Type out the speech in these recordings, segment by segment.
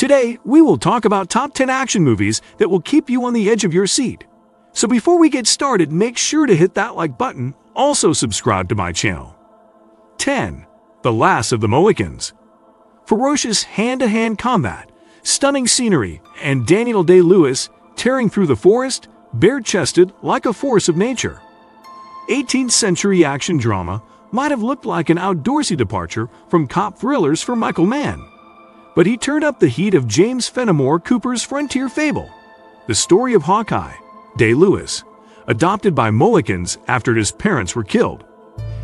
Today, we will talk about top 10 action movies that will keep you on the edge of your seat. So before we get started, make sure to hit that like button, also subscribe to my channel. 10. The Last of the Mohicans. Ferocious hand-to-hand combat, stunning scenery, and Daniel Day-Lewis tearing through the forest, bare-chested like a force of nature. 18th century action drama might have looked like an outdoorsy departure from cop thrillers for Michael Mann. But he turned up the heat of James Fenimore Cooper's frontier fable, the story of Hawkeye, Day-Lewis, adopted by Mohicans after his parents were killed.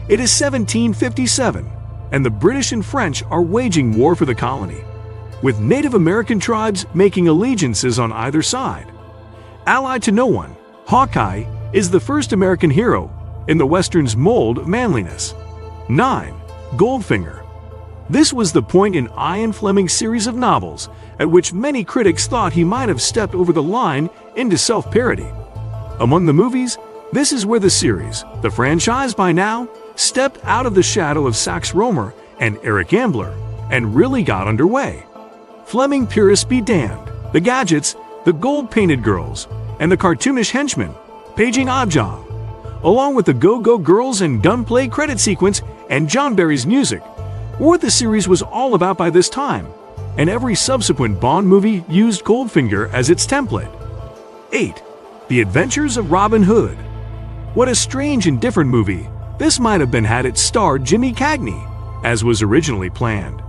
It is 1757, and the British and French are waging war for the colony, with Native American tribes making allegiances on either side. Allied to no one, Hawkeye is the first American hero in the Western's mold of manliness. 9. Goldfinger. This was the point in Ian Fleming's series of novels at which many critics thought he might have stepped over the line into self-parody. Among the movies, this is where the series, the franchise by now, stepped out of the shadow of Sax Rohmer and Eric Ambler and really got underway. Fleming purists be damned, the gadgets, the gold-painted girls, and the cartoonish henchmen, paging Oddjob, along with the Go-Go Girls and gunplay credit sequence and John Barry's music, were what the series was all about by this time, and every subsequent Bond movie used Goldfinger as its template. 8. The Adventures of Robin Hood. What a strange and different movie this might have been had it starred Jimmy Cagney, as was originally planned.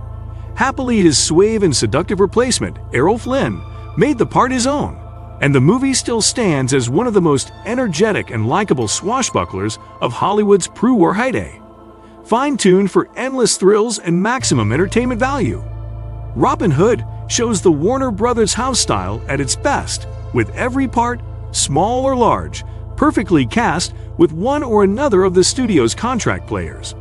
Happily, his suave and seductive replacement, Errol Flynn, made the part his own, and the movie still stands as one of the most energetic and likable swashbucklers of Hollywood's pre-war heyday. Fine-tuned for endless thrills and maximum entertainment value. Robin Hood shows the Warner Brothers house style at its best, with every part, small or large, perfectly cast with one or another of the studio's contract players.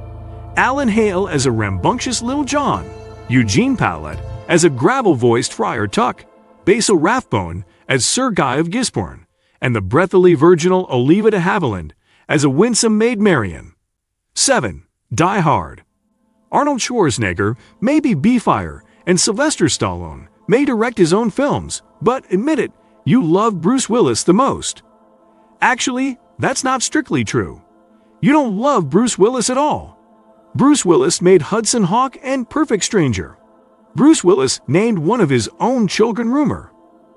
Alan Hale as a rambunctious Lil Jon, Eugene Pallette as a gravel-voiced Friar Tuck, Basil Rathbone as Sir Guy of Gisborne, and the breathily virginal Oliva de Havilland as a winsome Maid Marian. 7. Die Hard. Arnold Schwarzenegger may be Beefire, and Sylvester Stallone may direct his own films, but admit it, you love Bruce Willis the most. Actually, that's not strictly true. You don't love Bruce Willis at all. Bruce Willis made Hudson Hawk and Perfect Stranger. Bruce Willis named one of his own children Rumor.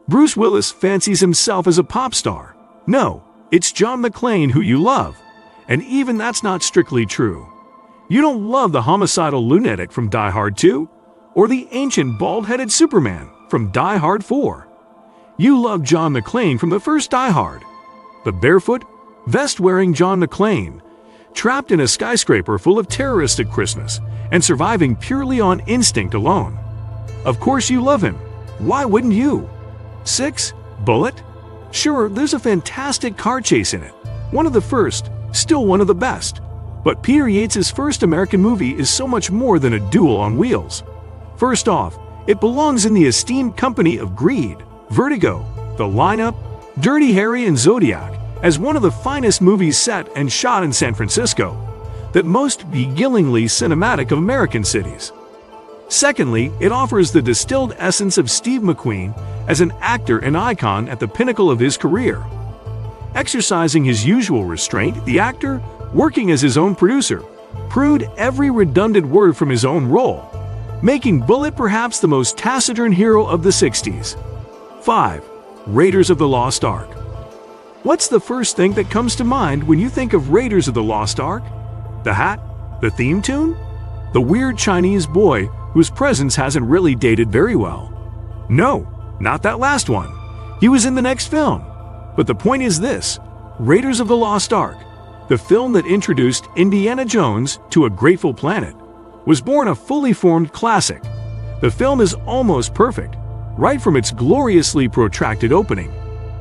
Bruce Willis fancies himself as a pop star. No, it's John McClane who you love, and even that's not strictly true. You don't love the homicidal lunatic from Die Hard 2, or the ancient bald-headed Superman from Die Hard 4. You love John McClane from the first Die Hard, the barefoot, vest-wearing John McClane, trapped in a skyscraper full of terroristic Christmas and surviving purely on instinct alone. Of course you love him. Why wouldn't you? 6. Bullet. Sure, there's a fantastic car chase in it. One of the first, still one of the best. But Peter Yates' first American movie is so much more than a duel on wheels. First off, it belongs in the esteemed company of Greed, Vertigo, The Lineup, Dirty Harry, and Zodiac as one of the finest movies set and shot in San Francisco, that most beguilingly cinematic of American cities. Secondly, it offers the distilled essence of Steve McQueen as an actor and icon at the pinnacle of his career. Exercising his usual restraint, the actor, working as his own producer, pruned every redundant word from his own role, making Bullet perhaps the most taciturn hero of the 60s. 5. Raiders of the Lost Ark. What's the first thing that comes to mind when you think of Raiders of the Lost Ark? The hat? The theme tune? The weird Chinese boy whose presence hasn't really dated very well? No, not that last one. He was in the next film. But the point is this: Raiders of the Lost Ark, the film that introduced Indiana Jones to a grateful planet, was born a fully formed classic. The film is almost perfect, right from its gloriously protracted opening,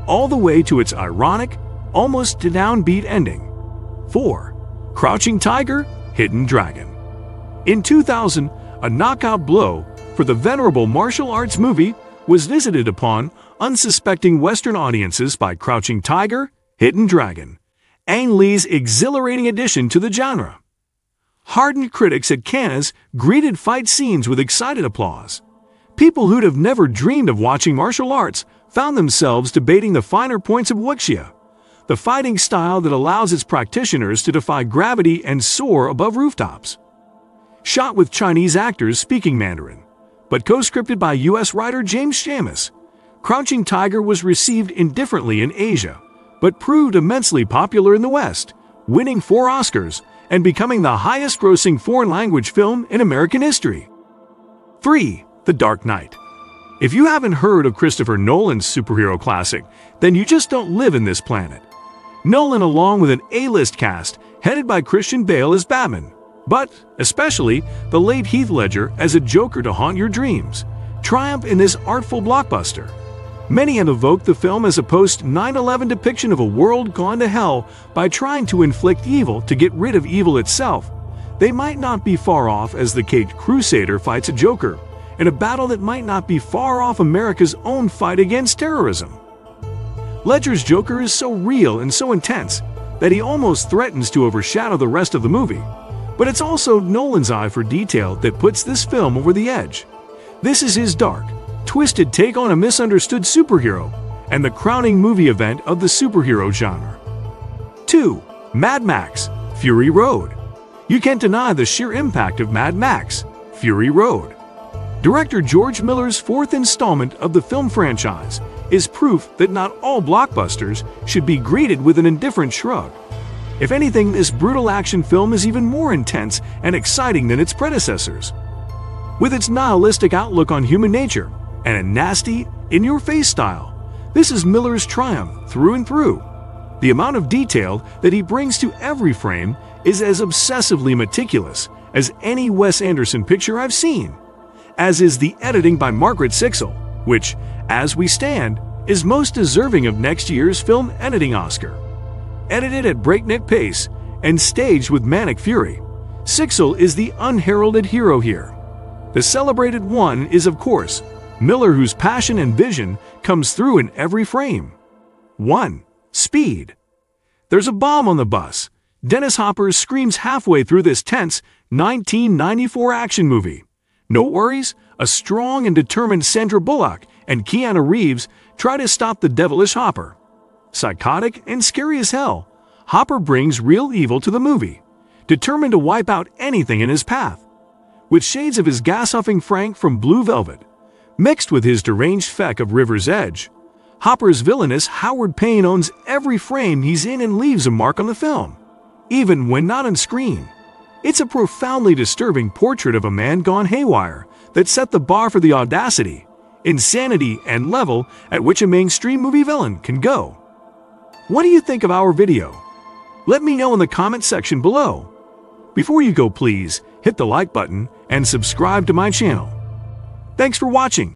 all the way to its ironic, almost downbeat ending. 4. Crouching Tiger, Hidden Dragon. In 2000, a knockout blow for the venerable martial arts movie was visited upon unsuspecting Western audiences by Crouching Tiger, Hidden Dragon, Ang Lee's exhilarating addition to the genre. Hardened critics at Cannes greeted fight scenes with excited applause. People who'd have never dreamed of watching martial arts found themselves debating the finer points of wuxia, the fighting style that allows its practitioners to defy gravity and soar above rooftops. Shot with Chinese actors speaking Mandarin, but co-scripted by U.S. writer James Schamus, Crouching Tiger was received indifferently in Asia, but proved immensely popular in the West, winning 4 Oscars and becoming the highest-grossing foreign-language film in American history. 3. The Dark Knight. If you haven't heard of Christopher Nolan's superhero classic, then you just don't live in this planet. Nolan, along with an A-list cast headed by Christian Bale as Batman, but especially the late Heath Ledger as a Joker to haunt your dreams, triumph in this artful blockbuster. Many have evoked the film as a post-9/11 depiction of a world gone to hell by trying to inflict evil to get rid of evil itself. They might not be far off as the Caped Crusader fights a Joker in a battle that might not be far off America's own fight against terrorism. Ledger's Joker is so real and so intense that he almost threatens to overshadow the rest of the movie. But it's also Nolan's eye for detail that puts this film over the edge. This is his dark, twisted take on a misunderstood superhero and the crowning movie event of the superhero genre. 2. Mad Max: Fury Road. You can't deny the sheer impact of Mad Max: Fury Road. Director George Miller's 4th installment of the film franchise is proof that not all blockbusters should be greeted with an indifferent shrug. If anything, this brutal action film is even more intense and exciting than its predecessors. With its nihilistic outlook on human nature and a nasty, in-your-face style, this is Miller's triumph through and through. The amount of detail that he brings to every frame is as obsessively meticulous as any Wes Anderson picture I've seen, as is the editing by Margaret Sixel, which, as we stand, is most deserving of next year's Film Editing Oscar. Edited at breakneck pace and staged with manic fury, Sixel is the unheralded hero here. The celebrated one is, of course, Miller, whose passion and vision comes through in every frame. 1. Speed. There's a bomb on the bus. Dennis Hopper screams halfway through this tense 1994 action movie. No worries, a strong and determined Sandra Bullock and Keanu Reeves try to stop the devilish Hopper. Psychotic and scary as hell, Hopper brings real evil to the movie, determined to wipe out anything in his path. With shades of his gas-huffing Frank from Blue Velvet, mixed with his deranged feck of River's Edge, Hopper's villainous Howard Payne owns every frame he's in and leaves a mark on the film, even when not on screen. It's a profoundly disturbing portrait of a man gone haywire that set the bar for the audacity, insanity, and level at which a mainstream movie villain can go. What do you think of our video? Let me know in the comment section below. Before you go, please hit the like button and subscribe to my channel. Thanks for watching.